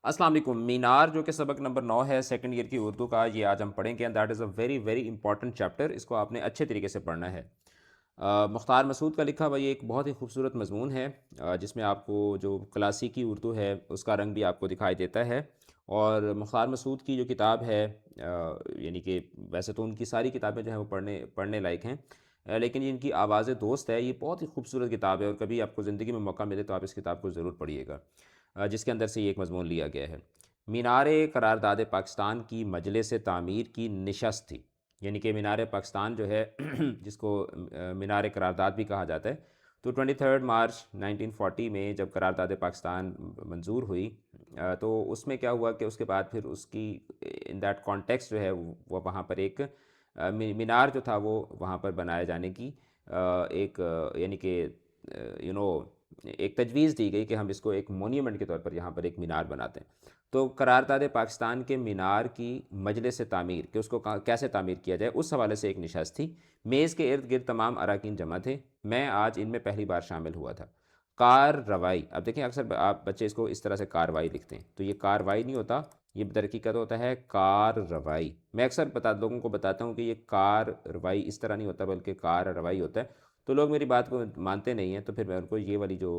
السلام علیکم. مینار جو کہ سبق نمبر 9 ہے سیکنڈ ایئر کی اردو کا، یہ آج ہم پڑھیں گے. And that is a very very important chapter. اس کو آپ نے اچھے طریقے سے پڑھنا ہے. مختار مسعود کا لکھا ہوا یہ ایک بہت ہی خوبصورت مضمون ہے، جس میں آپ کو جو کلاسیکی اردو ہے اس کا رنگ بھی آپ کو دکھائی دیتا ہے. اور مختار مسعود کی جو کتاب ہے، یعنی کہ ویسے تو ان کی ساری کتابیں جو ہیں وہ پڑھنے لائق ہیں، لیکن ان کی آواز دوست ہے، یہ بہت ہی خوبصورت کتاب ہے. اور کبھی آپ کو زندگی میں موقع ملے تو آپ اس کتاب کو ضرور پڑھیے گا، جس کے اندر سے یہ ایک مضمون لیا گیا ہے. مینار قرارداد پاکستان کی مجلس تعمیر کی نشست تھی. یعنی کہ مینار پاکستان جو ہے جس کو مینار قرارداد بھی کہا جاتا ہے، تو 23 مارچ 1940 میں جب قرارداد پاکستان منظور ہوئی، تو اس میں کیا ہوا کہ اس کے بعد پھر اس کی ان دیٹ کانٹیکس جو ہے وہ وہاں پر ایک مینار جو تھا وہ وہاں پر بنائے جانے کی ایک یعنی کہ یو نو ایک تجویز دی گئی کہ ہم اس کو ایک مونیومنٹ کے طور پر یہاں پر ایک مینار بناتے ہیں. تو قرارداد پاکستان کے مینار کی مجلس تعمیر کہ اس کو کیسے تعمیر کیا جائے، اس حوالے سے ایک نشست تھی. میز کے ارد گرد تمام اراکین جمع تھے. میں آج ان میں پہلی بار شامل ہوا تھا. کارروائی، اب دیکھیں اکثر آپ بچے اس کو اس طرح سے کاروائی لکھتے ہیں، تو یہ کاروائی نہیں ہوتا، یہ درحقیقت ہوتا ہے کارروائی. میں اکثر لوگوں کو بتاتا ہوں کہ یہ کارروائی اس طرح نہیں ہوتا بلکہ کارروائی ہوتا ہے. تو لوگ میری بات کو مانتے نہیں ہیں، تو پھر میں ان کو یہ والی جو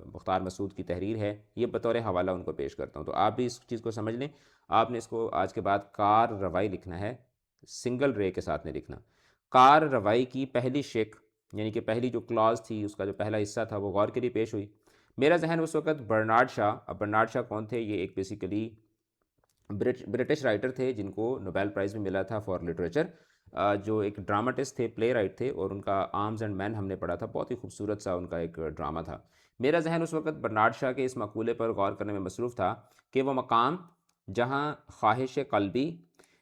مختار مسعود کی تحریر ہے یہ بطور حوالہ ان کو پیش کرتا ہوں. تو آپ بھی اس چیز کو سمجھ لیں. آپ نے اس کو آج کے بعد کارروائی لکھنا ہے، سنگل رے کے ساتھ نہیں لکھنا. کارروائی کی پہلی شک، یعنی کہ پہلی جو کلاز تھی، اس کا جو پہلا حصہ تھا وہ غور کے لیے پیش ہوئی. میرا ذہن اس وقت برنارڈ شاہ، اب برنارڈ شاہ کون تھے؟ یہ ایک بیسیکلی برٹش رائٹر تھے جن کو نوبیل پرائز بھی ملا تھا فار لٹریچر، جو ایک ڈراماٹسٹ تھے، پلے رائٹ تھے، اور ان کا آرمز اینڈ مین ہم نے پڑھا تھا، بہت ہی خوبصورت سا ان کا ایک ڈرامہ تھا. میرا ذہن اس وقت برنارڈ شاہ کے اس مقولے پر غور کرنے میں مصروف تھا کہ وہ مقام جہاں خواہش قلبی،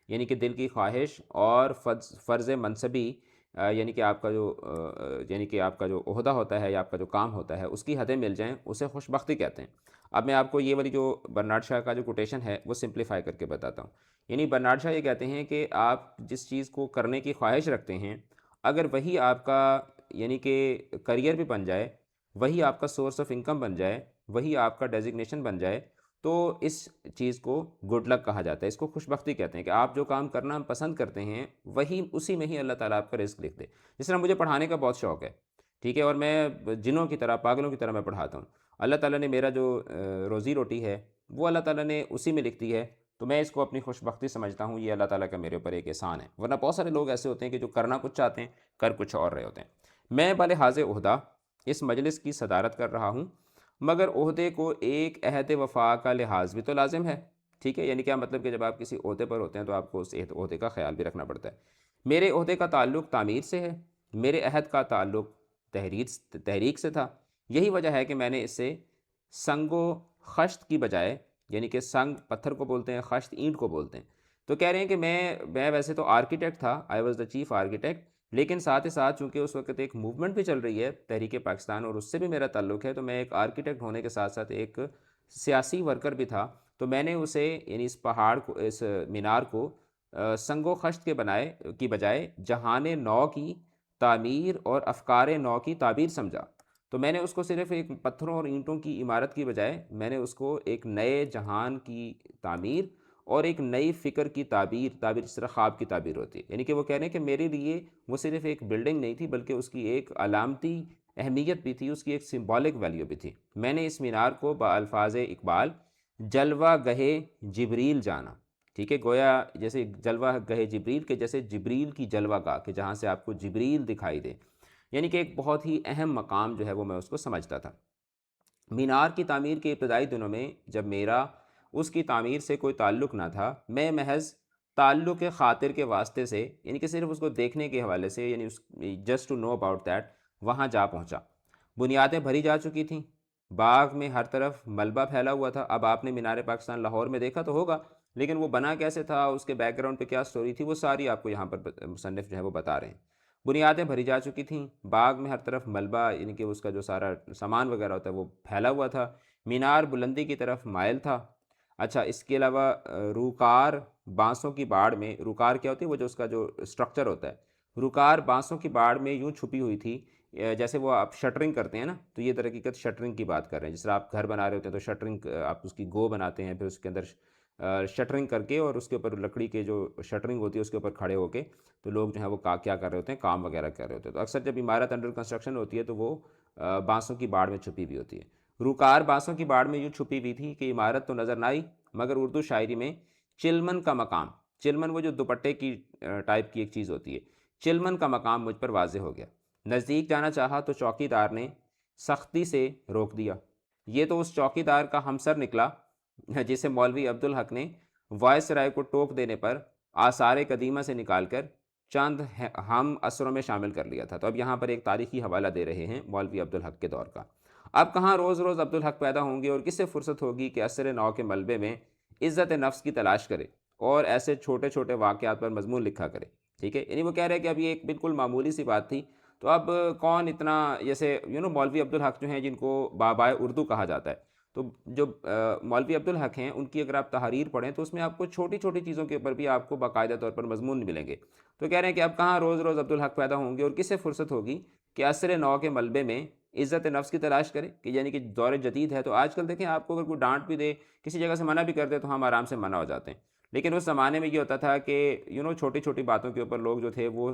یعنی کہ دل کی خواہش، اور فرض منصبی، یعنی کہ آپ کا جو عہدہ ہوتا ہے یا آپ کا جو کام ہوتا ہے اس کی حدیں مل جائیں، اسے خوش بختی کہتے ہیں. اب میں آپ کو یہ والی جو برنارڈ شاہ کا جو کوٹیشن ہے وہ سمپلیفائی کر کے بتاتا ہوں. یعنی برنارڈ شاہ یہ کہتے ہیں کہ آپ جس چیز کو کرنے کی خواہش رکھتے ہیں، اگر وہی آپ کا یعنی کہ کریئر بھی بن جائے، وہی آپ کا سورس آف انکم بن جائے، وہی آپ کا ڈیزگنیشن بن جائے، تو اس چیز کو گڈ لک کہا جاتا ہے، اس کو خوش بختی کہتے ہیں کہ آپ جو کام کرنا پسند کرتے ہیں وہی اسی میں ہی اللہ تعالیٰ آپ کا رزق لکھ دے. جس طرح مجھے پڑھانے کا بہت شوق ہے، ٹھیک ہے، اور میں جنوں کی طرح، پاگلوں کی طرح میں پڑھاتا ہوں. اللہ تعالیٰ نے میرا جو روزی روٹی ہے وہ اللہ تعالیٰ نے اسی میں لکھ دی ہے، تو میں اس کو اپنی خوش بختی سمجھتا ہوں. یہ اللہ تعالیٰ کا میرے اوپر ایک احسان ہے. ورنہ بہت سارے لوگ ایسے ہوتے ہیں کہ جو کرنا کچھ چاہتے ہیں، کر کچھ اور رہے ہوتے ہیں. میں بلحاظ عہدہ اس مجلس کی صدارت کر رہا ہوں، مگر عہدے کو ایک عہد وفا کا لحاظ بھی تو لازم ہے. ٹھیک ہے، یعنی کیا مطلب کہ جب آپ کسی عہدے پر ہوتے ہیں تو آپ کو اس عہدے کا خیال بھی رکھنا پڑتا ہے. میرے عہدے کا تعلق تعمیر سے ہے، میرے عہد کا تعلق تحریک سے تھا. یہی وجہ ہے کہ میں نے اس سے سنگ و خشت کی بجائے، یعنی کہ سنگ پتھر کو بولتے ہیں، خشت اینٹ کو بولتے ہیں. تو کہہ رہے ہیں کہ میں ویسے تو آرکیٹیکٹ تھا، I was the chief architect, لیکن ساتھ ہی ساتھ چونکہ اس وقت ایک موومنٹ بھی چل رہی ہے تحریک پاکستان اور اس سے بھی میرا تعلق ہے، تو میں ایک آرکیٹیکٹ ہونے کے ساتھ ساتھ ایک سیاسی ورکر بھی تھا. تو میں نے اسے یعنی اس پہاڑ کو، اس مینار کو سنگ و خشت کی بجائے جہان نو کی تعمیر اور افکار نو کی تعبیر سمجھا. تو میں نے اس کو صرف ایک پتھروں اور اینٹوں کی عمارت کی بجائے میں نے اس کو ایک نئے جہان کی تعمیر اور ایک نئی فکر کی تعبیر جس طرح خواب کی تعبیر ہوتی ہے. یعنی کہ وہ کہہ رہے ہیں کہ میرے لیے وہ صرف ایک بلڈنگ نہیں تھی بلکہ اس کی ایک علامتی اہمیت بھی تھی، اس کی ایک سمبولک ویلیو بھی تھی. میں نے اس مینار کو بالفاظ اقبال جلوہ گہے جبریل جانا. ٹھیک ہے، گویا جیسے جلوہ گہے جبریل کے جیسے جبریل کی جلوہ گاہ کہ جہاں سے آپ کو جبریل دکھائی دے، یعنی کہ ایک بہت ہی اہم مقام جو ہے وہ میں اس کو سمجھتا تھا. مینار کی تعمیر کے ابتدائی دنوں میں جب میرا اس کی تعمیر سے کوئی تعلق نہ تھا، میں محض تعلق خاطر کے واسطے سے، یعنی کہ صرف اس کو دیکھنے کے حوالے سے، یعنی just to know about that, وہاں جا پہنچا. بنیادیں بھری جا چکی تھیں، باغ میں ہر طرف ملبہ پھیلا ہوا تھا. اب آپ نے مینار پاکستان لاہور میں دیکھا تو ہوگا، لیکن وہ بنا کیسے تھا، اس کے بیک گراؤنڈ پہ کیا سٹوری تھی، وہ ساری آپ کو یہاں پر مصنف جو ہے وہ بتا رہے ہیں. بنیادیں بھری جا چکی تھیں، باغ میں ہر طرف ملبہ، یعنی کہ اس کا جو سارا سامان وغیرہ ہوتا ہے وہ پھیلا ہوا تھا. مینار بلندی کی طرف مائل تھا. اچھا، اس کے علاوہ روکار بانسوں کی باڑ میں، روکار کیا ہوتی ہے، وہ جو اس کا جو اسٹرکچر ہوتا ہے، روکار بانسوں کی باڑ میں یوں چھپی ہوئی تھی جیسے وہ آپ شٹرنگ کرتے ہیں نا، تو یہ در حقیقت شٹرنگ کی بات کر رہے ہیں. جس طرح آپ گھر بنا رہے ہوتے ہیں تو شٹرنگ آپ اس کی گو بناتے ہیں، پھر اس کے اندر شٹرنگ کر کے اور اس کے اوپر لکڑی کے جو شٹرنگ ہوتی ہے اس کے اوپر کھڑے ہو کے تو لوگ جو ہیں وہ کیا کر رہے ہوتے ہیں، کام وغیرہ کر رہے ہوتے ہیں. تو اکثر جب عمارت انڈر کنسٹرکشن ہوتی ہے تو وہ بانسوں کی باڑ میں چھپی ہوئی ہوتی ہے. روکار بانسوں کی باڑ میں یوں چھپی ہوئی تھی کہ عمارت تو نظر نہ آئی، مگر اردو شاعری میں چلمن کا مقام، چلمن وہ جو دوپٹے کی ٹائپ کی ایک چیز ہوتی ہے، چلمن کا مقام مجھ پر واضح ہو گیا. نزدیک جانا چاہا تو چوکی دار نے سختی سے روک دیا. یہ تو اس چوکی دار کا ہمسر نکلا جسے مولوی عبدالحق نے وائس رائے کو ٹوک دینے پر آثار قدیمہ سے نکال کر چند ہم اثروں میں شامل کر لیا تھا. تو اب یہاں پر ایک تاریخی حوالہ دے رہے ہیں مولوی عبدالحق کے دور کا. اب کہاں روز روز عبدالحق پیدا ہوں گے اور کس سے فرصت ہوگی کہ عصر نو کے ملبے میں عزت نفس کی تلاش کرے اور ایسے چھوٹے چھوٹے واقعات پر مضمون لکھا کرے. ٹھیک ہے، یعنی وہ کہہ رہے ہیں کہ اب یہ ایک بالکل معمولی سی بات تھی، تو اب کون اتنا، جیسے مولوی عبدالحق جو ہیں جن کو بابائے اردو کہا جاتا ہے، تو جو مولوی عبدالحق ہیں ان کی اگر آپ تحریر پڑھیں تو اس میں آپ کو چھوٹی چھوٹی چیزوں کے اوپر بھی آپ کو باقاعدہ طور پر مضمون ملیں گے. تو کہہ رہے ہیں کہ اب کہاں روز روز عبدالحق پیدا ہوں گے اور کس سے فرصت ہوگی کہ عصر نو کے ملبے میں عزت نفس کی تلاش کرے، کہ یعنی کہ دور جدید ہے. تو آج کل دیکھیں آپ کو اگر کوئی ڈانٹ بھی دے، کسی جگہ سے منع بھی کر دے تو ہم آرام سے منع ہو جاتے ہیں. لیکن اس زمانے میں یہ ہوتا تھا کہ چھوٹی چھوٹی باتوں کے اوپر لوگ جو تھے وہ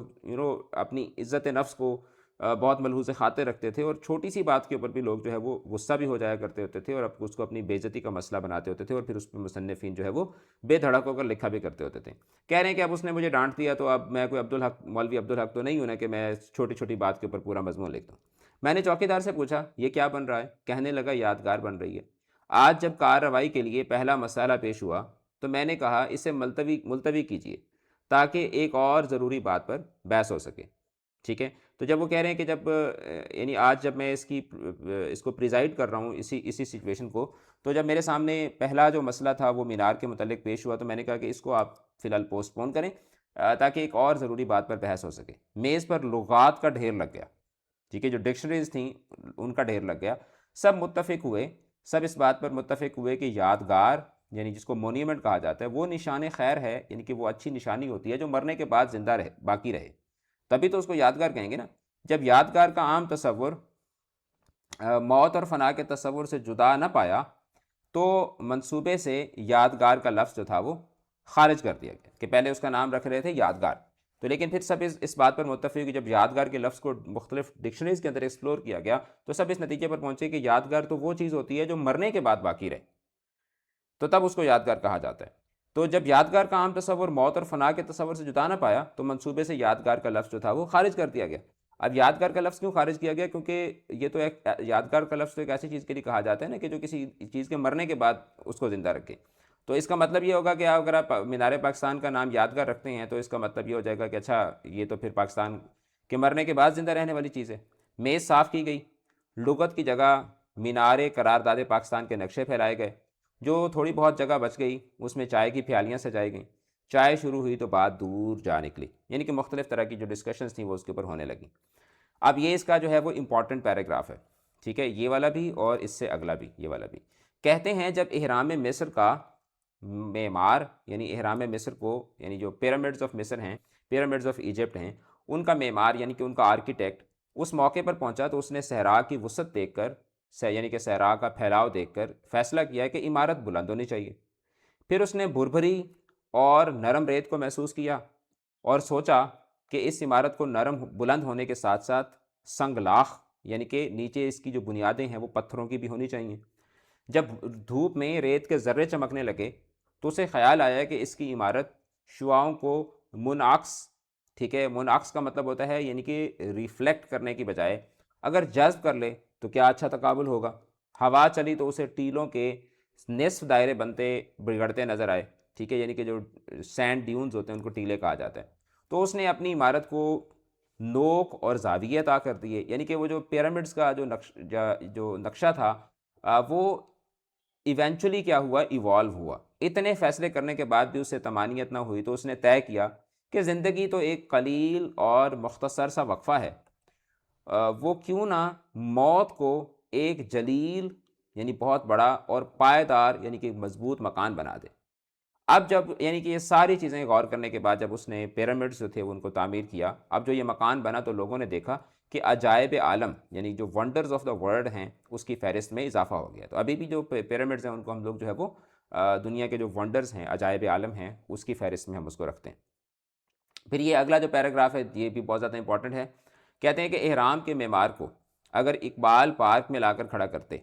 اپنی عزت نفس کو بہت ملحوظ خاطر رکھتے تھے، اور چھوٹی سی بات کے اوپر بھی لوگ جو ہے وہ غصہ بھی ہو جایا کرتے ہوتے تھے اور اس کو اپنی بے عزتی کا مسئلہ بناتے ہوتے تھے، اور پھر اس پہ مصنفین جو ہے وہ بے دھڑک ہو کر لکھا بھی کرتے ہوتے تھے. کہہ رہے ہیں کہ اب اس نے مجھے ڈانٹ دیا تو اب میں کوئی مولوی عبدالحق تو نہیں ہوں نا کہ میں چھوٹی چھوٹی بات کے اوپر پورا مضمون لکھ دوں. میں نے چوکی دار سے پوچھا یہ کیا بن رہا ہے؟ کہنے لگا یادگار بن رہی ہے. آج جب کارروائی کے لیے پہلا مسئلہ پیش ہوا تو میں نے کہا اسے ملتوی کیجیے تاکہ ایک اور ضروری بات پر بحث ہو سکے. ٹھیک ہے، تو جب وہ کہہ رہے ہیں کہ جب یعنی آج جب میں اس کو پریزائڈ کر رہا ہوں اسی سچویشن کو، تو جب میرے سامنے پہلا جو مسئلہ تھا وہ مینار کے متعلق پیش ہوا تو میں نے کہا کہ اس کو آپ فی الحال پوسٹ پون کریں تاکہ ایک اور ضروری بات پر بحث ہو سکے. میز پر لغات کا ڈھیر لگ گیا. ٹھیک ہے، جو ڈکشنریز تھیں ان کا ڈھیر لگ گیا. سب اس بات پر متفق ہوئے کہ یادگار، یعنی جس کو مونیومنٹ کہا جاتا ہے، وہ نشان خیر ہے، یعنی کہ وہ اچھی نشانی ہوتی ہے جو مرنے کے بعد زندہ رہے، باقی رہے، تبھی تو اس کو یادگار کہیں گے نا. جب یادگار کا عام تصور موت اور فنا کے تصور سے جدا نہ پایا تو منصوبے سے یادگار کا لفظ جو تھا وہ خارج کر دیا گیا کہ پہلے اس کا نام رکھ رہے تھے یادگار. تو لیکن پھر سب اس بات پر متفق ہوئی کہ جب یادگار کے لفظ کو مختلف ڈکشنریز کے اندر ایکسپلور کیا گیا تو سب اس نتیجے پر پہنچے کہ یادگار تو وہ چیز ہوتی ہے جو مرنے کے بعد باقی رہے، تو تب اس کو یادگار کہا جاتا ہے. تو جب یادگار کا عام تصور موت اور فنا کے تصور سے جدا نہ پایا تو منصوبے سے یادگار کا لفظ جو تھا وہ خارج کر دیا گیا. اب یادگار کا لفظ کیوں خارج کیا گیا؟ کیونکہ یہ تو ایک یادگار کا لفظ تو ایک ایسی چیز کے لیے کہا جاتا ہے نا کہ جو کسی چیز کے مرنے کے بعد اس کو زندہ رکھے. تو اس کا مطلب یہ ہوگا کہ اگر آپ مینار پاکستان کا نام یادگار رکھتے ہیں تو اس کا مطلب یہ ہو جائے گا کہ اچھا یہ تو پھر پاکستان کے مرنے کے بعد زندہ رہنے والی چیز ہے. میز صاف کی گئی، لغت کی جگہ مینار قرارداد پاکستان کے نقشے پھیلائے گئے. جو تھوڑی بہت جگہ بچ گئی اس میں چائے کی پیالیاں سجائی گئیں. چائے شروع ہوئی تو بات دور جا نکلی، یعنی کہ مختلف طرح کی جو ڈسکشنز تھیں وہ اس کے اوپر ہونے لگیں. اب یہ اس کا جو ہے وہ امپورٹنٹ پیراگراف ہے. ٹھیک ہے، یہ والا بھی اور اس سے اگلا بھی، یہ والا بھی. کہتے ہیں جب احرام مصر کا معمار، یعنی احرام مصر کو، یعنی جو پیرامڈز آف مصر ہیں، پیرامڈز آف ایجپٹ ہیں، ان کا معمار یعنی کہ ان کا آرکیٹیکٹ اس موقع پر پہنچا تو اس نے صحرا کی وسعت دیکھ کر، یعنی کہ صحرا کا پھیلاؤ دیکھ کر فیصلہ کیا کہ عمارت بلند ہونی چاہیے. پھر اس نے بھربھری اور نرم ریت کو محسوس کیا اور سوچا کہ اس عمارت کو نرم بلند ہونے کے ساتھ ساتھ سنگلاخ، یعنی کہ نیچے اس کی جو بنیادیں ہیں وہ پتھروں کی بھی ہونی چاہیے. جب دھوپ میں ریت کے ذرے چمکنے لگے تو اسے خیال آیا کہ اس کی عمارت شعاؤں کو منعکس، ٹھیک ہے، منعکس کا مطلب ہوتا ہے یعنی کہ ریفلیکٹ کرنے کی بجائے اگر جذب کر لے تو کیا اچھا تقابل ہوگا. ہوا چلی تو اسے ٹیلوں کے نصف دائرے بنتے بگڑتے نظر آئے. ٹھیک ہے، یعنی کہ جو سینڈ ڈیونز ہوتے ہیں ان کو ٹیلے کہا جاتا ہے. تو اس نے اپنی عمارت کو نوک اور زاویے عطا کر دیے، یعنی کہ وہ جو پیرامڈز کا جو نقشہ تھا وہ ایونچولی کیا ہوا، ایوالو ہوا. اتنے فیصلے کرنے کے بعد بھی اسے طمانینت نہ ہوئی تو اس نے طے کیا کہ زندگی تو ایک قلیل اور مختصر سا وقفہ ہے، وہ کیوں نہ موت کو ایک جلیل یعنی بہت بڑا اور پائیدار یعنی کہ مضبوط مکان بنا دے. اب جب یعنی کہ یہ ساری چیزیں غور کرنے کے بعد جب اس نے پیرامڈز جو تھے ان کو تعمیر کیا، اب جو یہ مکان بنا تو لوگوں نے دیکھا کہ عجائب عالم یعنی جو ونڈرز آف دا ورلڈ ہیں اس کی فہرست میں اضافہ ہو گیا. تو ابھی بھی جو پیرامڈز ہیں ان کو ہم لوگ جو ہے وہ دنیا کے جو ونڈرز ہیں، عجائب عالم ہیں، اس کی فہرست میں ہم اس کو رکھتے ہیں. پھر یہ اگلا جو پیراگراف ہے یہ بھی بہت زیادہ امپورٹنٹ ہے. کہتے ہیں کہ اہرام کے معمار کو اگر اقبال پارک میں لا کر کھڑا کرتے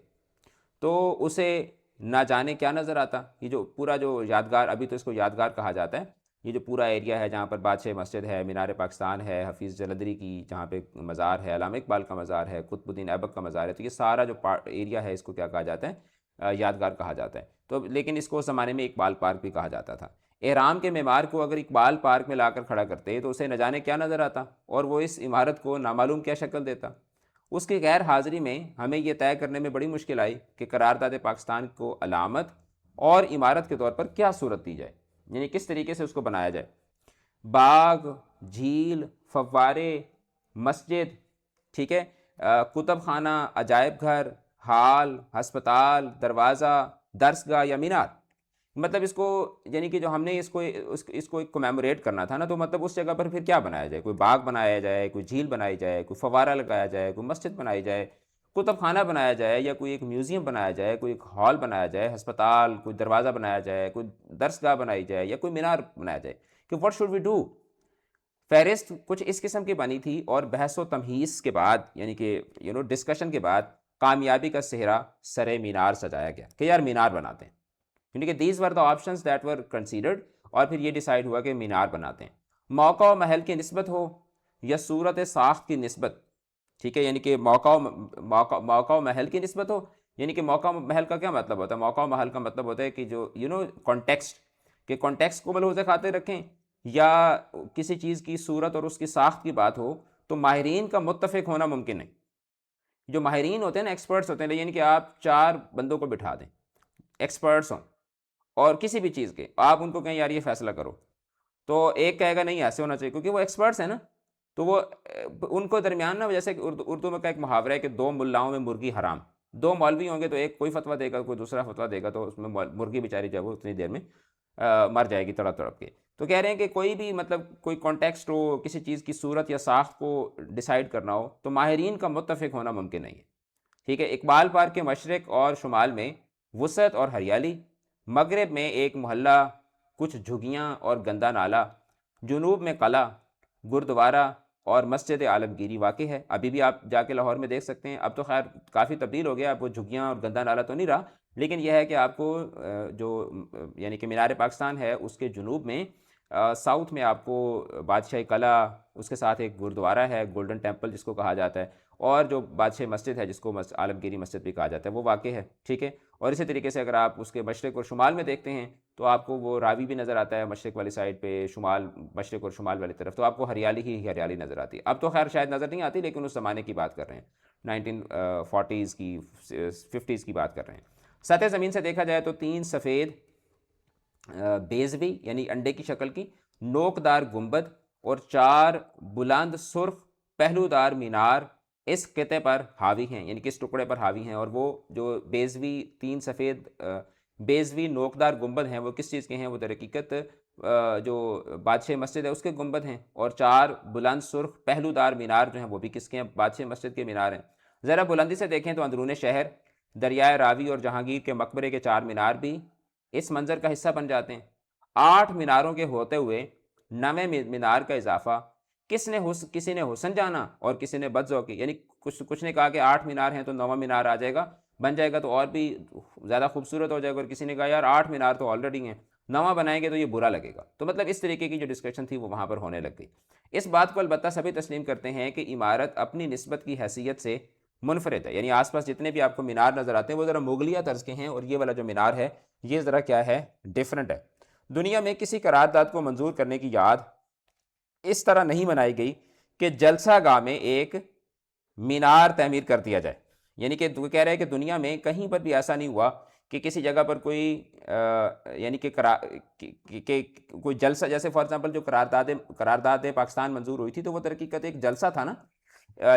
تو اسے نہ جانے کیا نظر آتا. یہ جو پورا جو یادگار، ابھی تو اس کو یادگار کہا جاتا ہے، یہ جو پورا ایریا ہے جہاں پر بادشاہ مسجد ہے، مینار پاکستان ہے، حفیظ جلندری کی جہاں پہ مزار ہے، علامہ اقبال کا مزار ہے، قطب الدین ایبک کا مزار ہے، تو یہ سارا جو ایریا ہے اس کو کیا کہا جاتا ہے؟ یادگار کہا جاتا ہے. تو لیکن اس کو اس زمانے میں اقبال پارک بھی کہا جاتا تھا. احرام کے معمار کو اگر اقبال پارک میں لا کر کھڑا کرتے تو اسے نہ جانے کیا نظر آتا اور وہ اس عمارت کو نامعلوم کیا شکل دیتا. اس کی غیر حاضری میں ہمیں یہ طے کرنے میں بڑی مشکل آئی کہ قرارداد پاکستان کو علامت اور عمارت کے طور پر کیا صورت دی جائے، یعنی کس طریقے سے اس کو بنایا جائے. باغ، جھیل، فوارے، مسجد، ٹھیک ہے، کتب خانہ، عجائب گھر، ہال، ہسپتال، دروازہ، درسگاہ یا مینار. مطلب اس کو یعنی کہ جو ہم نے اس کو ایک کومیموریٹ کرنا تھا نا، تو مطلب اس جگہ پر پھر کیا بنایا جائے؟ کوئی باغ بنایا جائے، کوئی جھیل بنائی جائے، کوئی فوارہ لگایا جائے، کوئی مسجد بنائی جائے، کتب خانہ بنایا جائے، یا کوئی ایک میوزیم بنایا جائے، کوئی ایک ہال بنایا جائے، ہسپتال، کوئی دروازہ بنایا جائے، کوئی درسگاہ بنائی جائے، یا کوئی مینار بنایا جائے. کہ واٹ شوڈ وی ڈو؟ فہرست کچھ اس قسم کی بنی تھی اور بحث و تمہیز کے بعد یعنی کہ ڈسکشن کے بعد کامیابی کا صحرا سر مینار سجایا گیا کہ یار مینار بناتے ہیں. یعنی کہ these were the options that were considered, اور پھر یہ ڈیسائیڈ ہوا کہ مینار بناتے ہیں. موقع و محل کی نسبت ہو یا صورت ساخت کی نسبت، ٹھیک ہے، یعنی کہ موقع و محل کی نسبت ہو. یعنی کہ موقع و محل کا کیا مطلب ہوتا ہے؟ موقع و محل کا مطلب ہوتا ہے کہ جو کانٹیکسٹ، کہ کانٹیکسٹ کو ملحوظ خاطر رکھیں، یا کسی چیز کی صورت اور اس کی ساخت کی بات ہو تو ماہرین کا متفق ہونا ممکن نہیں. جو ماہرین ہوتے ہیں نا، ایکسپرٹس ہوتے ہیں، یعنی کہ آپ 4 بندوں کو بٹھا دیں، ایکسپرٹس ہوں اور کسی بھی چیز کے، آپ ان کو کہیں یار یہ فیصلہ کرو، تو ایک کہے گا نہیں ایسے ہونا چاہیے کیونکہ وہ ایکسپرٹس ہیں نا. تو وہ ان کو درمیان نا، جیسے کہ اردو میں کا ایک محاورہ ہے کہ 2 ملاؤں میں مرغی حرام. 2 مولوی ہوں گے تو ایک کوئی فتویٰ دے گا، کوئی دوسرا فتویٰ دے گا، تو اس میں مرغی بیچاری جو ہے وہ اتنی دیر میں مر جائے گی تڑپ تڑپ کے. تو کہہ رہے ہیں کہ کوئی بھی مطلب کوئی کانٹیکسٹ ہو، کسی چیز کی صورت یا ساخت کو ڈیسائیڈ کرنا ہو تو ماہرین کا متفق ہونا ممکن نہیں ہے. ٹھیک ہے. اقبال پارک کے مشرق اور شمال میں وسعت اور ہریالی، مغرب میں ایک محلہ، کچھ جھگیاں اور گندا نالا، جنوب میں قلعہ، گردوارہ اور مسجد عالمگیری واقع ہے. ابھی بھی آپ جا کے لاہور میں دیکھ سکتے ہیں. اب تو خیر کافی تبدیل ہو گیا، اب وہ جھگیاں اور گندا نالا تو نہیں رہا، لیکن یہ ہے کہ آپ کو جو یعنی کہ مینار پاکستان ہے اس کے جنوب میں ساؤتھ میں آپ کو بادشاہی قلعہ، اس کے ساتھ ایک گردوارہ ہے، گولڈن ٹیمپل جس کو کہا جاتا ہے، اور جو بادشاہ مسجد ہے جس کو عالمگیری مسجد بھی کہا جاتا ہے وہ واقع ہے. ٹھیک ہے. اور اسی طریقے سے اگر آپ اس کے مشرق اور شمال میں دیکھتے ہیں تو آپ کو وہ راوی بھی نظر آتا ہے مشرق والی سائڈ پہ، مشرق اور شمال والی طرف، تو آپ کو ہریالی ہی ہریالی نظر آتی ہے. اب تو خیر شاید نظر نہیں آتی، لیکن اس زمانے کی بات کر رہے ہیں، 1940s کی 50s کی بات کر رہے ہیں. سطح زمین سے دیکھا جائے تو 3 سفید بیزوی یعنی انڈے کی شکل کی نوکدار گنبد اور 4 بلند سرخ پہلودار مینار اس قطعے پر حاوی ہیں، یعنی کہ اس ٹکڑے پر حاوی ہیں. اور وہ جو بیزوی 3 سفید بیزوی نوکدار گنبد ہیں وہ کس چیز کے ہیں؟ وہ در حقیقت جو بادشاہ مسجد ہے اس کے گنبد ہیں. اور 4 بلند سرخ پہلودار مینار جو ہیں وہ بھی کس کے ہیں؟ بادشاہ مسجد کے مینار ہیں. ذرا بلندی سے دیکھیں تو اندرون شہر دریائے راوی اور جہانگیر کے مقبرے کے 4 مینار بھی اس منظر کا حصہ بن جاتے ہیں. 8 میناروں کے ہوتے ہوئے 9ویں مینار کا اضافہ کسی نے حسن جانا اور کسی نے بدذوقی، یعنی کچھ نے کہا کہ 8 مینار ہیں تو 9واں مینار آ جائے گا، بن جائے گا تو اور بھی زیادہ خوبصورت ہو جائے گا، اور کسی نے کہا یار 8 مینار تو آلریڈی ہیں، 9واں بنائیں گے تو یہ برا لگے گا. تو مطلب اس طریقے کی جو ڈسکشن تھی وہ وہاں پر ہونے لگ گئی. اس بات کو البتہ سبھی تسلیم کرتے ہیں کہ عمارت اپنی نسبت کی حیثیت سے منفرد ہے. یعنی آس پاس جتنے بھی آپ کو مینار نظر آتے ہیں وہ ذرا مغلیہ طرز کے ہیں، اور یہ والا جو مینار ہے یہ ذرا کیا ہے؟ ڈیفرنٹ ہے. دنیا میں کسی قرارداد کو منظور کرنے کی یاد اس طرح نہیں منائی گئی کہ جلسہ گاہ میں ایک مینار تعمیر کر دیا جائے. یعنی کہ کہہ رہے ہیں کہ دنیا میں کہیں پر بھی ایسا نہیں ہوا کہ کسی جگہ پر کوئی یعنی کہ کوئی جلسہ، جیسے فار ایگزامپل جو قرارداد پاکستان منظور ہوئی تھی تو وہ در حقیقت ایک جلسہ تھا نا،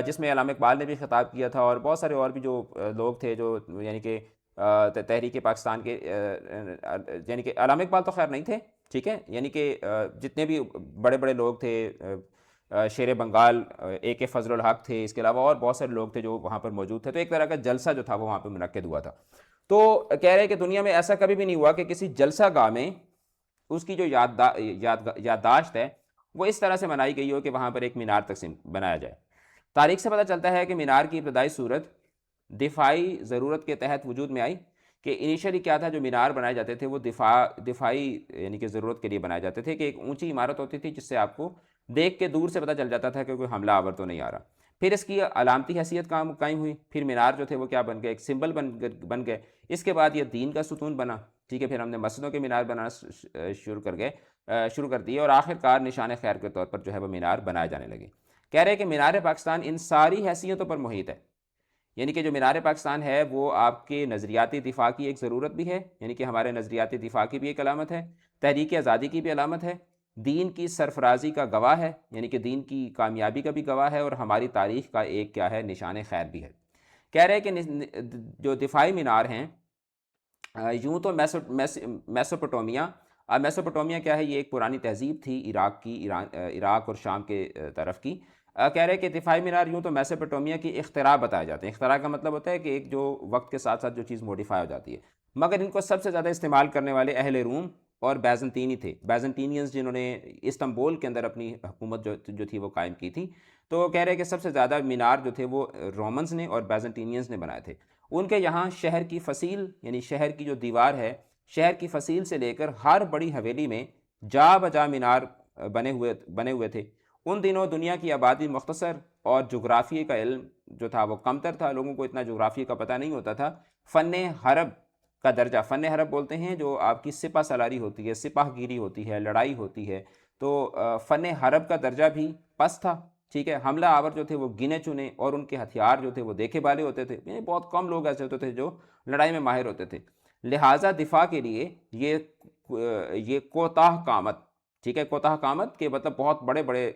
جس میں علامہ اقبال نے بھی خطاب کیا تھا، اور بہت سارے اور بھی جو لوگ تھے جو یعنی کہ تحریک پاکستان کے یعنی کہ علامہ اقبال تو خیر نہیں تھے، ٹھیک ہے، یعنی کہ جتنے بھی بڑے بڑے لوگ تھے، شیر بنگال، اے کے فضل الحق تھے، اس کے علاوہ اور بہت سارے لوگ تھے جو وہاں پر موجود تھے، تو ایک طرح کا جلسہ جو تھا وہ وہاں پہ منعقد ہوا تھا۔ تو کہہ رہے ہیں کہ دنیا میں ایسا کبھی بھی نہیں ہوا کہ کسی جلسہ گاہ میں اس کی جو یادداشت ہے وہ اس طرح سے بنائی گئی ہو کہ وہاں پر ایک مینار تقسیم بنایا جائے۔ تاریخ سے پتہ چلتا ہے کہ مینار کی ابتدائی صورت دفاعی ضرورت کے تحت وجود میں آئی، کہ انیشلی کیا تھا، جو مینار بنائے جاتے تھے وہ دفاعی یعنی کہ ضرورت کے لیے بنائے جاتے تھے، کہ ایک اونچی عمارت ہوتی تھی جس سے آپ کو دیکھ کے دور سے پتہ چل جاتا تھا کہ کوئی حملہ آور تو نہیں آ رہا۔ پھر اس کی علامتی حیثیت قائم ہوئی، پھر مینار جو تھے وہ کیا بن گئے، ایک سمبل بن گئے۔ اس کے بعد یہ دین کا ستون بنا، ٹھیک ہے، پھر ہم نے مسجدوں کے مینار بنانا شروع کر دیے، اور آخر کار نشان خیر کے طور پر جو ہے وہ مینار بنائے جانے لگے۔ کہہ رہے ہیں کہ مینار پاکستان ان ساری حیثیتوں پر محیط ہے، یعنی کہ جو مینار پاکستان ہے وہ آپ کے نظریاتی دفاع کی ایک ضرورت بھی ہے، یعنی کہ ہمارے نظریاتی دفاع کی بھی ایک علامت ہے، تحریک آزادی کی بھی علامت ہے، دین کی سرفرازی کا گواہ ہے، یعنی کہ دین کی کامیابی کا بھی گواہ ہے، اور ہماری تاریخ کا ایک کیا ہے، نشان خیر بھی ہے۔ کہہ رہے ہیں کہ جو دفاعی مینار ہیں، یوں تو میسوپوٹومیا کیا ہے، یہ ایک پرانی تہذیب تھی عراق اور شام کے طرف کی۔ کہہ رہے ہیں کہ دفاعی مینار یوں تو میسوپوٹومیا کی اختراع بتائے جاتے ہیں۔ اختراع کا مطلب ہوتا ہے کہ ایک جو وقت کے ساتھ ساتھ جو چیز موڈیفائی ہو جاتی ہے، مگر ان کو سب سے زیادہ استعمال کرنے والے اہل روم اور بیزنطینی تھے، بیزنٹینینز، جنہوں نے استنبول کے اندر اپنی حکومت جو تھی وہ قائم کی تھی۔ تو کہہ رہے ہیں کہ سب سے زیادہ مینار جو تھے وہ رومنز نے اور بیزنٹینینز نے بنائے تھے۔ ان کے یہاں شہر کی فصیل، یعنی شہر کی جو دیوار ہے، شہر کی فصیل سے لے کر ہر بڑی حویلی میں جا بجا مینار بنے ہوئے تھے۔ ان دنوں دنیا کی آبادی مختصر اور جغرافیے کا علم جو تھا وہ کم تر تھا، لوگوں کو اتنا جغرافیے کا پتہ نہیں ہوتا تھا۔ فن حرب کا درجہ، فن حرب بولتے ہیں جو آپ کی سپہ سالاری ہوتی ہے، سپاہ گیری ہوتی ہے، لڑائی ہوتی ہے، تو فن حرب کا درجہ بھی پس تھا، ٹھیک ہے۔ حملہ آور جو تھے وہ گنے چنے، اور ان کے ہتھیار جو تھے وہ دیکھے بالے ہوتے تھے، یعنی بہت کم لوگ ایسے ہوتے تھے جو لڑائی میں ماہر ہوتے تھے۔ لہٰذا دفاع کے لیے یہ کوتاہ قامت، ٹھیک ہے، کوتاہ قامت کے مطلب بہت بڑے بڑے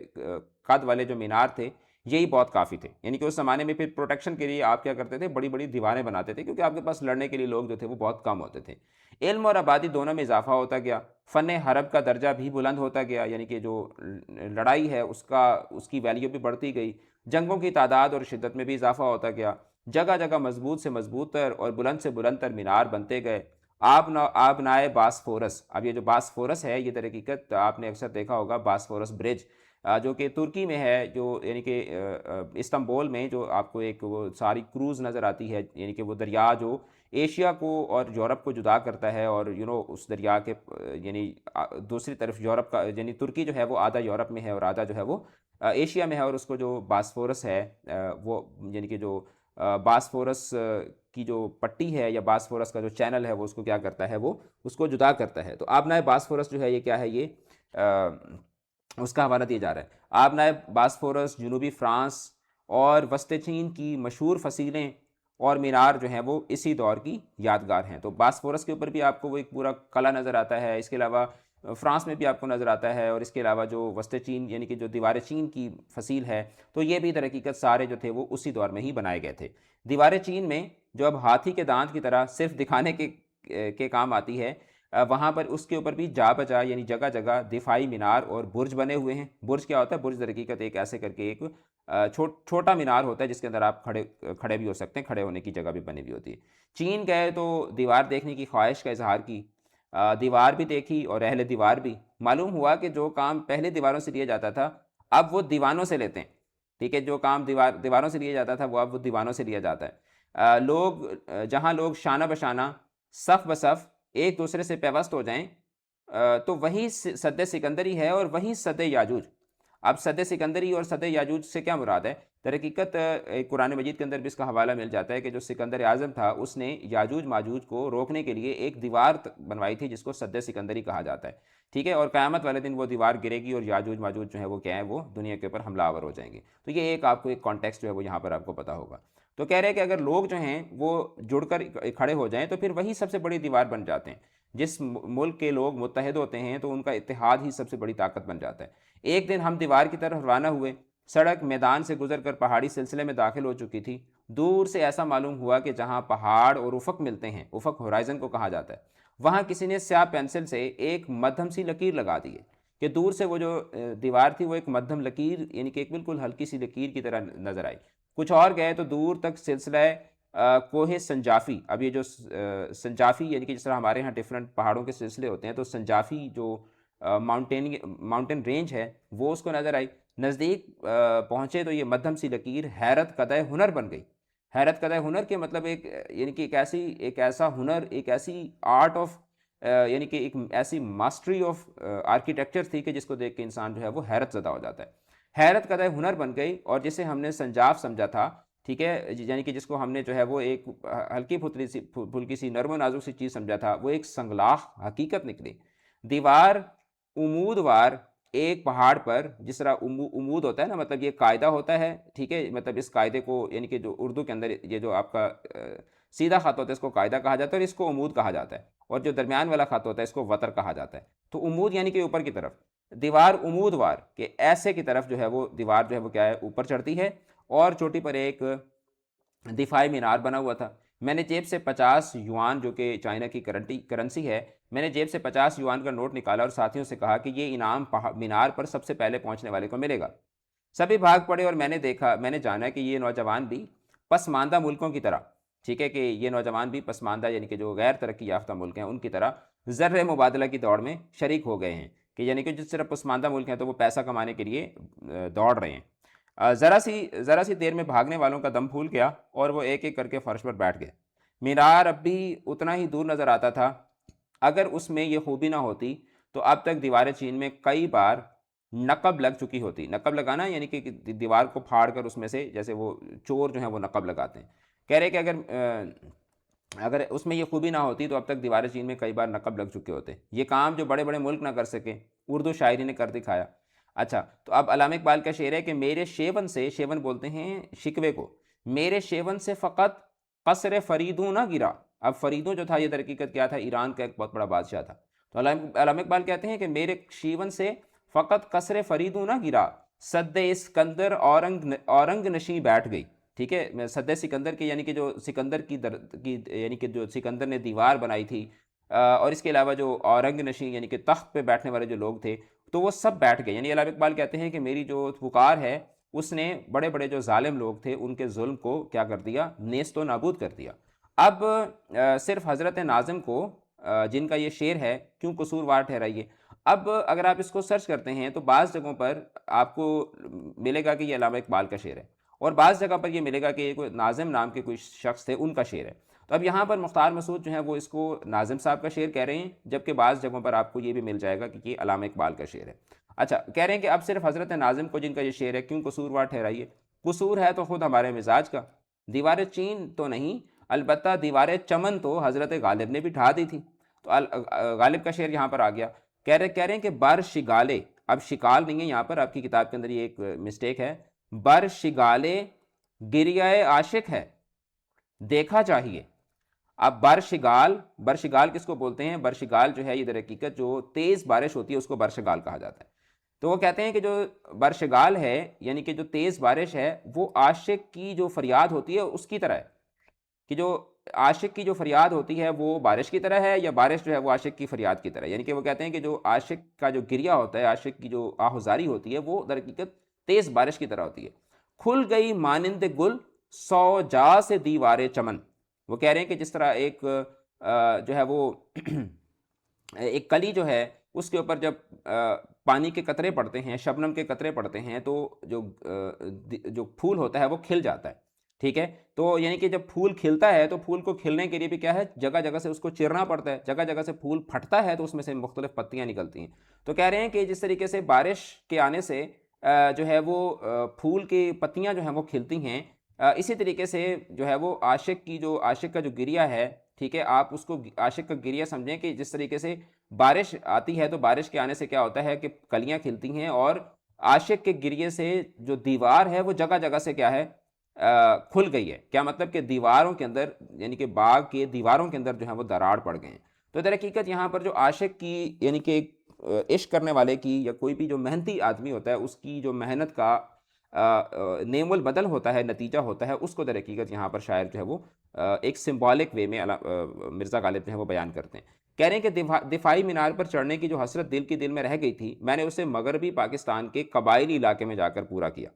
قد والے جو مینار تھے یہی بہت کافی تھے، یعنی کہ اس زمانے میں پھر پروٹیکشن کے لیے آپ کیا کرتے تھے، بڑی بڑی دیواریں بناتے تھے، کیونکہ آپ کے پاس لڑنے کے لیے لوگ جو تھے وہ بہت کم ہوتے تھے۔ علم اور آبادی دونوں میں اضافہ ہوتا گیا، فن حرب کا درجہ بھی بلند ہوتا گیا، یعنی کہ جو لڑائی ہے اس کی ویلیو بھی بڑھتی گئی، جنگوں کی تعداد اور شدت میں بھی اضافہ ہوتا گیا، جگہ جگہ مضبوط سے مضبوط تر اور بلند سے بلند تر مینار بنتے گئے۔ آبنائے باسفورس، اب یہ جو باسفورس ہے یہ در حقیقت آپ نے اکثر دیکھا ہوگا، باسفورس برج جو کہ ترکی میں ہے، جو یعنی کہ استنبول میں جو آپ کو ایک وہ ساری کروز نظر آتی ہے، یعنی کہ وہ دریا جو ایشیا کو اور یورپ کو جدا کرتا ہے، اور اس دریا کے یعنی دوسری طرف یورپ کا، یعنی ترکی جو ہے وہ آدھا یورپ میں ہے اور آدھا جو ہے وہ ایشیا میں ہے، اور اس کو جو باسفورس ہے وہ یعنی کہ جو باسفورس کی جو پٹی ہے یا باسفورس کا جو چینل ہے وہ اس کو کیا کرتا ہے، وہ اس کو جدا کرتا ہے۔ تو آبنائے باسفورس جو ہے یہ کیا ہے، یہ اس کا حوالہ دیا جا رہا ہے۔ آبنائے باسفورس جنوبی فرانس اور وسط چین کی مشہور فصیلیں اور مینار جو ہیں وہ اسی دور کی یادگار ہیں۔ تو باسفورس کے اوپر بھی آپ کو وہ ایک پورا قلعہ نظر آتا ہے، اس کے علاوہ فرانس میں بھی آپ کو نظر آتا ہے، اور اس کے علاوہ جو وسط چین یعنی کہ جو دیوار چین کی فصیل ہے، تو یہ بھی در حقیقت سارے جو تھے وہ اسی دور میں ہی بنائے گئے تھے۔ دیوار چین میں جو اب ہاتھی کے دانت کی طرح صرف دکھانے کے کام آتی ہے، وہاں پر اس کے اوپر بھی جا بجا یعنی جگہ جگہ دفاعی مینار اور برج بنے ہوئے ہیں۔ برج کیا ہوتا ہے؟ برج در حقیقت ایک ایسے کر کے ایک چھوٹا مینار ہوتا ہے جس کے اندر آپ کھڑے بھی ہو سکتے ہیں، کھڑے ہونے کی جگہ بھی بنی ہوئی ہوتی ہے۔ چین گئے تو دیوار دیکھنے کی خواہش کا اظہار کی، دیوار بھی دیکھی اور اہل دیوار بھی۔ معلوم ہوا کہ جو کام پہلے دیواروں سے لیا جاتا تھا اب وہ دیوانوں سے لیتے ہیں، ٹھیک ہے، جو کام دیواروں سے لیا جاتا تھا وہ اب وہ دیوانوں سے لیا جاتا ہے۔ جہاں لوگ شانہ بشانہ، صف بصف ایک دوسرے سے پیوست ہو جائیں، تو وہی سد سکندری ہے اور وہی سد یاجوج۔ اب سد سکندری اور سد یاجوج سے کیا مراد ہے؟ در حقیقت قرآن مجید کے اندر بھی اس کا حوالہ مل جاتا ہے کہ جو سکندر اعظم تھا اس نے یاجوج ماجوج کو روکنے کے لیے ایک دیوار بنوائی تھی جس کو سد سکندری کہا جاتا ہے، ٹھیک ہے، اور قیامت والے دن وہ دیوار گرے گی اور یاجوج ماجوج جو ہے وہ کیا ہے، وہ دنیا کے اوپر حملہ آور ہو جائیں گے۔ تو یہ ایک آپ کو ایک کانٹیکسٹ جو ہے وہ یہاں پر آپ کو پتہ ہوگا۔ تو کہہ رہے ہیں کہ اگر لوگ جو ہیں وہ جڑ کر کھڑے ہو جائیں تو پھر وہی سب سے بڑی دیوار بن جاتے ہیں۔ جس ملک کے لوگ متحد ہوتے ہیں تو ان کا اتحاد ہی سب سے بڑی طاقت بن جاتا ہے۔ ایک دن ہم دیوار کی طرف روانہ ہوئے، سڑک میدان سے گزر کر پہاڑی سلسلے میں داخل ہو چکی تھی۔ دور سے ایسا معلوم ہوا کہ جہاں پہاڑ اور افق ملتے ہیں، افق ہورائزن کو کہا جاتا ہے، وہاں کسی نے سیاہ پینسل سے ایک مدھم سی لکیر لگا دی ہے، کہ دور سے وہ جو دیوار تھی وہ ایک مدھم لکیر، یعنی کہ ایک بالکل ہلکی سی لکیر کی طرح نظر آئی۔ کچھ اور گئے تو دور تک سلسلہ کوہ سنجافی، اب یہ جو سنجافی یعنی کہ جس طرح ہمارے ہاں ڈفرینٹ پہاڑوں کے سلسلے ہوتے ہیں، تو سنجافی جو ماؤنٹین رینج ہے وہ اس کو نظر آئی۔ نزدیک پہنچے تو یہ مدھم سی لکیر حیرت قدہ ہنر بن گئی۔ حیرت قدہ ہنر کے مطلب ایک یعنی کہ ایک ایسا ہنر، ایک ایسی آرٹ آف یعنی کہ ایک ایسی ماسٹری آف آرکیٹیکچر تھی کہ جس کو دیکھ کے انسان جو ہے وہ حیرت زدہ ہو جاتا ہے۔ حیرت قدہ ہنر بن گئی، اور جسے ہم نے سنجاف سمجھا تھا، ٹھیک ہے، یعنی کہ جس کو ہم نے جو ہے وہ ایک ہلکی پھلکی سی نرم و نازک سی چیز سمجھا تھا، وہ ایک سنگلاخ حقیقت نکلی۔ دیوار امودوار ایک پہاڑ پر، جس طرح امود ہوتا ہے نا، مطلب یہ قاعدہ ہوتا ہے، ٹھیک ہے، مطلب اس قاعدے کو یعنی کہ جو اردو کے اندر یہ جو آپ کا سیدھا خط ہوتا ہے اس کو قاعدہ کہا جاتا ہے، اور اس کو امود کہا جاتا ہے، اور جو درمیان والا خط ہوتا ہے اس کو وتر کہا جاتا ہے۔ تو امود یعنی کہ اوپر کی طرف، دیوار امودوار کہ ایسے کی طرف جو ہے وہ دیوار جو ہے وہ کیا ہے، اوپر چڑھتی ہے، اور چوٹی پر ایک دفاعی مینار بنا ہوا تھا۔ میں نے جیب سے 50 یوان، جو کہ چائنا کی کرنسی ہے، میں نے جیب سے 50 یوان کا نوٹ نکالا اور ساتھیوں سے کہا کہ یہ انعام مینار پر سب سے پہلے پہنچنے والے کو ملے گا۔ سبھی بھاگ پڑے، اور میں نے جانا کہ یہ نوجوان بھی پسماندہ ملکوں کی طرح، ٹھیک ہے، کہ یہ نوجوان بھی پسماندہ یعنی کہ جو غیر ترقی یافتہ ملک ہیں ان کی طرح زر مبادلہ کی دوڑ میں شریک ہو گئے ہیں، کہ یعنی کہ جس طرح پسماندہ ملک ہیں تو وہ پیسہ کمانے کے لیے دوڑ رہے ہیں۔ ذرا سی دیر میں بھاگنے والوں کا دم پھول گیا، اور وہ ایک ایک کر کے فرش پر بیٹھ گئے۔ مینار اب بھی اتنا ہی دور نظر آتا تھا۔ اگر اس میں یہ خوبی نہ ہوتی تو اب تک دیوار چین میں کئی بار نقب لگ چکی ہوتی۔ نقب لگانا یعنی کہ دیوار کو پھاڑ کر اس میں سے، جیسے وہ چور جو ہیں وہ نقب لگاتے ہیں، کہہ رہے کہ اگر اس میں یہ خوبی نہ ہوتی تو اب تک دیوار چین میں کئی بار نقب لگ چکے ہوتے۔ یہ کام جو بڑے بڑے ملک نہ کر سکے، اردو شاعری نے کر دکھایا۔ اچھا، تو اب علامہ اقبال کا شعر ہے کہ میرے شیون سے، شیون بولتے ہیں شکوے کو، میرے شیون سے فقط قصر فریدوں نہ گرا۔ اب فریدوں جو تھا یہ در حقیقت کیا تھا، ایران کا ایک بہت بڑا بادشاہ تھا۔ تو علامہ اقبال کہتے ہیں کہ میرے شیون سے فقط قصر فریدوں نہ گرا، سد اسکندر اورنگ نشیں بیٹھ گئی، ٹھیک ہے، سد سکندر کی یعنی کہ جو سکندر کی یعنی کہ جو سکندر نے دیوار بنائی تھی، اور اس کے علاوہ جو اورنگ نشیں یعنی کہ تخت پہ بیٹھنے والے جو لوگ تھے تو وہ سب بیٹھ گئے۔ یعنی علامہ اقبال کہتے ہیں کہ میری جو پکار ہے اس نے بڑے بڑے جو ظالم لوگ تھے ان کے ظلم کو کیا کر دیا، نیست و نابود کر دیا۔ اب صرف حضرت ناظم کو، جن کا یہ شعر ہے، کیوں قصوروار ٹھہرائیے۔ اب اگر آپ اس کو سرچ کرتے ہیں تو بعض جگہوں پر آپ کو ملے گا کہ یہ علامہ اقبال کا شعر ہے، اور بعض جگہ پر یہ ملے گا کہ یہ کوئی ناظم نام کے کوئی شخص تھے ان کا شعر ہے۔ تو اب یہاں پر مختار مسعود جو ہیں وہ اس کو ناظم صاحب کا شعر کہہ رہے ہیں، جبکہ بعض جگہوں پر آپ کو یہ بھی مل جائے گا کہ یہ علامہ اقبال کا شعر ہے۔ اچھا، کہہ رہے ہیں کہ اب صرف حضرت ناظم کو، جن کا یہ شعر ہے، کیوں قصوروار ٹھہرائیے۔ قصور ہے تو خود ہمارے مزاج کا، دیوار چین تو نہیں، البتہ دیوار چمن تو حضرت غالب نے بھی ڈھا دی تھی۔ تو غالب کا شعر یہاں پر آ گیا، کہہ رہے ہیں کہ بر شگالے، اب شکال نہیں ہے یہاں پر، آپ کی کتاب کے اندر یہ ایک مسٹیک ہے، بر شگالے گریہ عاشق ہے دیکھا چاہیے۔ اب برشگال کس کو بولتے ہیں؟ برشگال جو ہے یہ در حقیقت جو تیز بارش ہوتی ہے اس کو برشگال کہا جاتا ہے۔ تو وہ کہتے ہیں کہ جو برشگال ہے یعنی کہ جو تیز بارش ہے وہ عاشق کی جو فریاد ہوتی ہے اس کی طرح ہے، کہ جو عاشق کی جو فریاد ہوتی ہے وہ بارش کی طرح ہے، یا بارش جو ہے وہ عاشق کی فریاد کی طرح ہے۔ یعنی کہ وہ کہتے ہیں کہ جو عاشق کا جو گریہ ہوتا ہے، عاشق کی جو آہوزاری ہوتی ہے وہ در حقیقت تیز بارش کی طرح ہوتی ہے۔ کھل گئی مانند گل سو جا سے دیوار چمن، وہ کہہ رہے ہیں کہ جس طرح ایک جو ہے وہ ایک کلی جو ہے اس کے اوپر جب پانی کے قطرے پڑتے ہیں، شبنم کے قطرے پڑتے ہیں تو جو پھول ہوتا ہے وہ کھل جاتا ہے، ٹھیک ہے۔ تو یعنی کہ جب پھول کھلتا ہے تو پھول کو کھلنے کے لیے بھی کیا ہے، جگہ جگہ سے اس کو چیرنا پڑتا ہے، جگہ جگہ سے پھول پھٹتا ہے تو اس میں سے مختلف پتیاں نکلتی ہیں۔ تو کہہ رہے ہیں کہ جس طریقے سے بارش کے آنے سے جو ہے وہ پھول کی پتیاں جو ہیں وہ کھلتی ہیں، اسی طریقے سے جو ہے وہ عاشق کا جو گریہ ہے، ٹھیک ہے، آپ اس کو عاشق کا گریہ سمجھیں کہ جس طریقے سے بارش آتی ہے تو بارش کے آنے سے کیا ہوتا ہے کہ کلیاں کھلتی ہیں، اور عاشق کے گریے سے جو دیوار ہے وہ جگہ جگہ سے کیا ہے، کھل گئی ہے۔ کیا مطلب کہ دیواروں کے اندر یعنی کہ باغ کے دیواروں کے اندر جو ہے وہ دراڑ پڑ گئے ہیں۔ تو در حقیقت یہاں پر جو عاشق کی یعنی کہ عشق کرنے والے کی، یا کوئی بھی جو محنتی آدمی ہوتا ہے اس کی جو محنت کا نیم البدل ہوتا ہے، نتیجہ ہوتا ہے، اس کو در حقیقت یہاں پر شاعر جو ہے وہ ایک سمبولک وے میں مرزا غالب جو ہے وہ بیان کرتے ہیں۔ کہہ رہے ہیں کہ دفاعی مینار پر چڑھنے کی جو حسرت دل میں رہ گئی تھی، میں نے اسے مغربی پاکستان کے قبائلی علاقے میں جا کر پورا کیا۔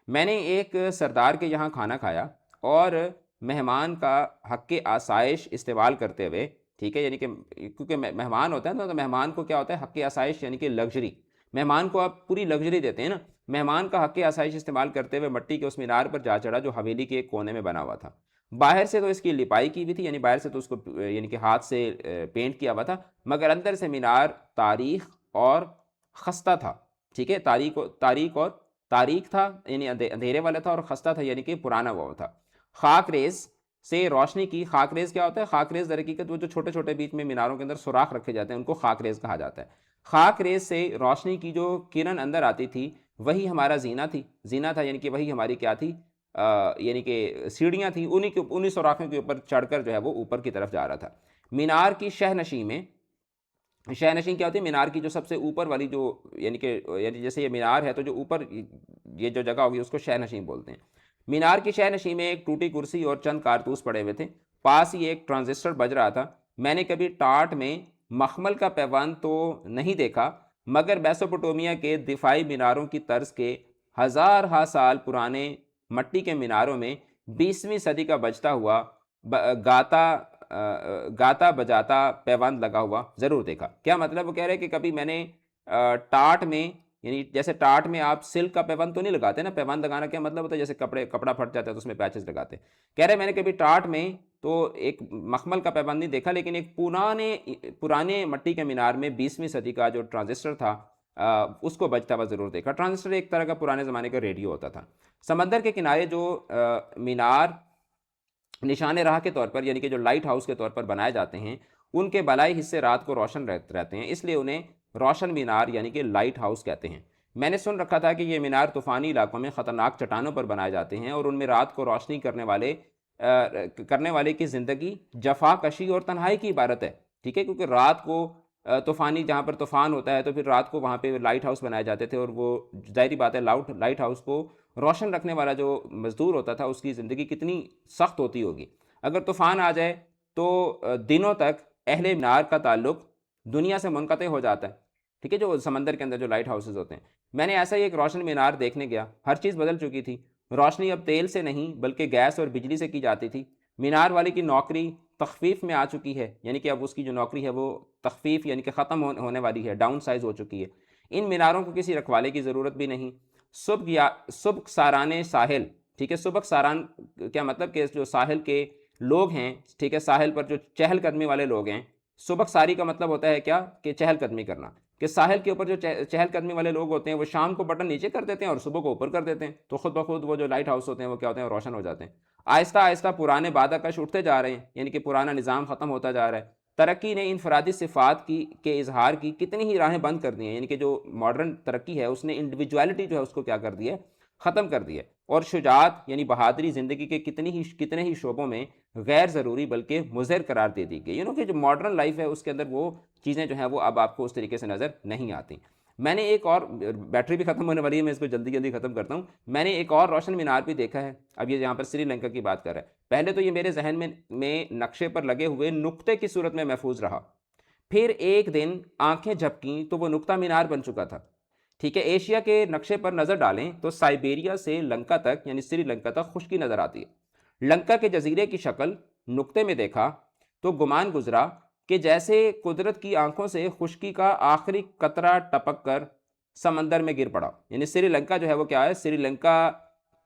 میں نے ایک سردار کے یہاں کھانا کھایا اور مہمان کا حق آسائش استعمال کرتے ہوئے، ٹھیک ہے، یعنی کہ کیونکہ مہمان ہوتا ہے نا، تو مہمان کو کیا ہوتا ہے، حق آسائش یعنی کہ لگژری، مہمان کو آپ پوری لگژری دیتے ہیں نا، مہمان کا حق آسائش استعمال کرتے ہوئے مٹی کے اس مینار پر جا چڑھا جو حویلی کے ایک کونے میں بنا ہوا تھا۔ باہر سے تو اس کی لپائی کی ہوئی تھی، یعنی باہر سے تو اس کو یعنی کہ ہاتھ سے پینٹ کیا ہوا تھا، مگر اندر سے مینار تاریخ اور خستہ تھا، ٹھیک ہے، تاریخ تھا، یعنی اندھیرے والا تھا، اور خستہ تھا یعنی کہ پرانا ہوا تھا۔ خاک ریز سے روشنی کی، خاک ریز کیا ہوتا ہے، خاک ریز در حقیقت وہ جو چھوٹے چھوٹے بیچ میں میناروں کے اندر سوراخ رکھے جاتے ہیں ان کو خاک ریز کہا جاتا ہے۔ خاک ریز سے روشنی کی جو کرن اندر آتی تھی وہی ہمارا زینہ تھا، یعنی کہ وہی ہماری کیا تھی، یعنی کہ سیڑھیاں تھیں، انہی سوراخوں کے اوپر چڑھ کر جو ہے وہ اوپر کی طرف جا رہا تھا۔ مینار کی شہ نشین میں، شہ نشین کیا ہوتی ہے، مینار کی جو سب سے اوپر والی جو یعنی جیسے یہ مینار ہے تو جو اوپر یہ جو جگہ ہوگی اس کو شہ نشین بولتے ہیں۔ مینار کی شہ نشین میں ایک ٹوٹی کرسی اور چند کارتوس پڑے ہوئے تھے، پاس ہی ایک ٹرانزسٹر بج رہا تھا۔ میں نے کبھی ٹاٹ میں مخمل کا پیوند تو نہیں دیکھا، مگر میسوپوٹومیا کے دفاعی میناروں کی طرز کے ہزارہا سال پرانے مٹی کے میناروں میں 20ویں صدی کا بجتا ہوا گاتا بجاتا پیوند لگا ہوا ضرور دیکھا۔ کیا مطلب، وہ کہہ رہے ہیں کہ کبھی میں نے ٹاٹ میں، یعنی جیسے ٹاٹ میں آپ سلک کا پیوند تو نہیں لگاتے نا، پیوند لگانا کیا مطلب ہوتا ہے، جیسے کپڑا پھٹ جاتا ہے تو اس میں پیچز لگاتے ہیں۔ کہہ رہے ہیں میں نے کبھی ٹاٹ میں تو ایک مخمل کا پیوند نہیں دیکھا، لیکن ایک پرانے مٹی کے مینار میں 20ویں صدی کا جو ٹرانزسٹر تھا اس کو بجتا ہوا ضرور دیکھا۔ ٹرانزسٹر ایک طرح کا پرانے زمانے کا ریڈیو ہوتا تھا۔ سمندر کے کنارے جو مینار نشان راہ کے طور پر، یعنی کہ جو لائٹ ہاؤس کے طور پر بنائے جاتے ہیں، ان کے بالائی حصے رات کو روشن رہتے ہیں، اس لیے انہیں روشن مینار یعنی کہ لائٹ ہاؤس کہتے ہیں۔ میں نے سن رکھا تھا کہ یہ مینار طوفانی علاقوں میں خطرناک چٹانوں پر بنائے جاتے ہیں اور ان میں رات کو روشنی کرنے والے کی زندگی جفا کشی اور تنہائی کی عبارت ہے، ٹھیک ہے، کیونکہ رات کو طوفانی، جہاں پر طوفان ہوتا ہے تو پھر رات کو وہاں پہ لائٹ ہاؤس بنائے جاتے تھے، اور وہ ظاہری بات ہے لائٹ ہاؤس کو روشن رکھنے والا جو مزدور ہوتا تھا اس کی زندگی کتنی سخت ہوتی ہوگی۔ اگر طوفان آ جائے تو دنوں تک اہل مینار کا تعلق دنیا سے منقطع ہو جاتا ہے، ٹھیک ہے، جو سمندر کے اندر جو لائٹ ہاؤسز ہوتے ہیں۔ میں نے ایسا ہی ایک روشن مینار دیکھنے گیا، ہر چیز بدل چکی تھی، روشنی اب تیل سے نہیں بلکہ گیس اور بجلی سے کی جاتی تھی۔ مینار والے کی نوکری تخفیف میں آ چکی ہے، یعنی کہ اب اس کی جو نوکری ہے وہ تخفیف یعنی کہ ختم ہونے والی ہے، ڈاؤن سائز ہو چکی ہے۔ ان میناروں کو کسی رکھوالے کی ضرورت بھی نہیں۔ سبک ساران ساحل، ٹھیک ہے، سبک ساران کیا مطلب کہ جو ساحل کے لوگ ہیں، ٹھیک ہے، ساحل پر جو چہل قدمی والے لوگ ہیں، سبک ساری کا مطلب ہوتا ہے کیا کہ چہل قدمی کرنا، کہ ساحل کے اوپر جو چہل قدمی والے لوگ ہوتے ہیں وہ شام کو بٹن نیچے کر دیتے ہیں اور صبح کو اوپر کر دیتے ہیں، تو خود بخود وہ جو لائٹ ہاؤس ہوتے ہیں وہ کیا ہوتے ہیں، روشن ہو جاتے ہیں۔ آہستہ آہستہ پرانے بادہ کش اٹھتے جا رہے ہیں، یعنی کہ پرانا نظام ختم ہوتا جا رہا ہے۔ ترقی نے انفرادی صفات کے اظہار کی کتنی ہی راہیں بند کر دی ہیں، یعنی کہ جو ماڈرن ترقی ہے اس نے انڈیویجوالٹی جو ہے اس کو کیا کر دی ہے، ختم کر دی ہے، اور شجاعت یعنی بہادری زندگی کے کتنے ہی شعبوں میں غیر ضروری بلکہ مضر قرار دے دی گئی، یعنی کہ جو ماڈرن لائف ہے اس کے اندر وہ چیزیں جو ہیں وہ اب آپ کو اس طریقے سے نظر نہیں آتی۔ میں نے ایک اور، بیٹری بھی ختم ہونے والی ہے، میں اس کو جلدی ختم کرتا ہوں۔ میں نے ایک اور روشن مینار بھی دیکھا ہے، اب یہ یہاں پر سری لنکا کی بات کر رہا ہے۔ پہلے تو یہ میرے ذہن میں نقشے پر لگے ہوئے نقطے کی صورت میں محفوظ رہا، پھر ایک دن آنکھیں جھپکیں تو وہ نقطہ مینار بن چکا تھا، ٹھیک ہے۔ ایشیا کے نقشے پر نظر ڈالیں تو سائبیریا سے لنکا تک یعنی سری لنکا تک خشکی نظر آتی ہے۔ لنکا کے جزیرے کی شکل نقطے میں دیکھا تو گمان گزرا کہ جیسے قدرت کی آنکھوں سے خشکی کا آخری قطرہ ٹپک کر سمندر میں گر پڑا، یعنی سری لنکا جو ہے وہ کیا ہے، سری لنکا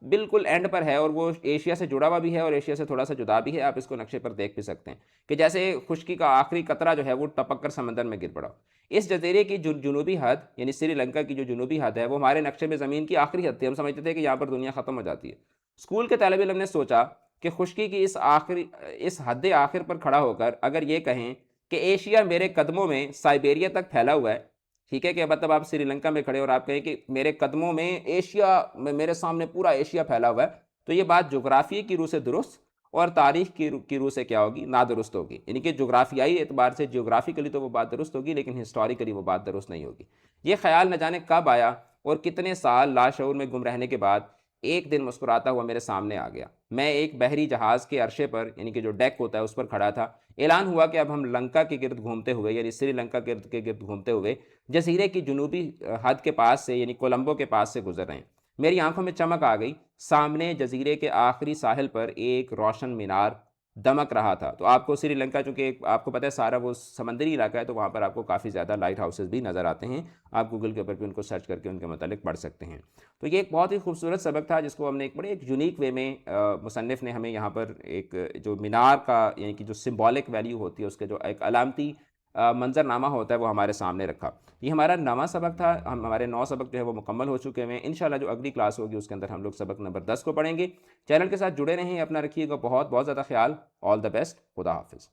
بالکل اینڈ پر ہے اور وہ ایشیا سے جڑا ہوا بھی ہے اور ایشیا سے تھوڑا سا جدا بھی ہے، آپ اس کو نقشے پر دیکھ بھی سکتے ہیں کہ جیسے خشکی کا آخری قطرہ جو ہے وہ ٹپک کر سمندر میں گر پڑا۔ اس جزیرے کی جو جنوبی حد یعنی سری لنکا کی جو جنوبی حد ہے وہ ہمارے نقشے میں زمین کی آخری حد تھی، ہم سمجھتے تھے کہ یہاں پر دنیا ختم ہو جاتی ہے۔ اسکول کے طالب علم نے سوچا کہ خشکی کی اس حد آخر پر کھڑا ہو کر اگر یہ کہیں کہ ایشیا میرے قدموں میں سائبیریا تک پھیلا ہوا ہے، ٹھیک ہے، کہ مطلب آپ سری لنکا میں کھڑے اور آپ کہیں کہ میرے قدموں میں ایشیا، میرے سامنے پورا ایشیا پھیلا ہوا ہے، تو یہ بات جغرافیے کی روح سے درست اور تاریخ کی روح سے کیا ہوگی، نادرست ہوگی، یعنی کہ جغرافیائی اعتبار سے جغرافیکلی تو وہ بات درست ہوگی لیکن ہسٹوریکلی وہ بات درست نہیں ہوگی۔ یہ خیال نہ جانے کب آیا اور کتنے سال لاشعور میں گم رہنے کے بعد ایک دن مسکراتا ہوا میرے سامنے آ گیا۔ میں ایک بحری جہاز کے عرشے پر، یعنی کہ جو ڈیک ہوتا ہے اس پر کھڑا تھا۔ اعلان ہوا کہ اب ہم لنکا کے گرد گھومتے ہوئے، یعنی سری لنکا کے گرد گھومتے ہوئے جزیرے کی جنوبی حد کے پاس سے، یعنی کولمبو کے پاس سے گزر رہے ہیں۔ میری آنکھوں میں چمک آ گئی۔ سامنے جزیرے کے آخری ساحل پر ایک روشن مینار دمک رہا تھا۔ تو آپ کو سری لنکا، چونکہ آپ کو پتہ ہے سارا وہ سمندری علاقہ ہے، تو وہاں پر آپ کو کافی زیادہ لائٹ ہاؤسز بھی نظر آتے ہیں۔ آپ گوگل کے اوپر بھی ان کو سرچ کر کے ان کے متعلق پڑھ سکتے ہیں۔ تو یہ ایک بہت ہی خوبصورت سبق تھا جس کو ہم نے ایک بڑے ایک یونیک وے میں مصنف نے ہمیں یہاں پر ایک جو مینار کا، یعنی کہ جو سمبولک ویلیو ہوتی ہے، اس کے جو ایک علامتی منظرنامہ ہوتا ہے، وہ ہمارے سامنے رکھا۔ یہ ہمارا 9واں سبق تھا۔ ہمارے 9 سبق جو ہے وہ مکمل ہو چکے ہیں۔ انشاءاللہ جو اگلی کلاس ہوگی اس کے اندر ہم لوگ سبق نمبر 10 کو پڑھیں گے۔ چینل کے ساتھ جڑے رہیں، اپنا رکھیے گا بہت بہت زیادہ خیال۔ آل دا بیسٹ، خدا حافظ۔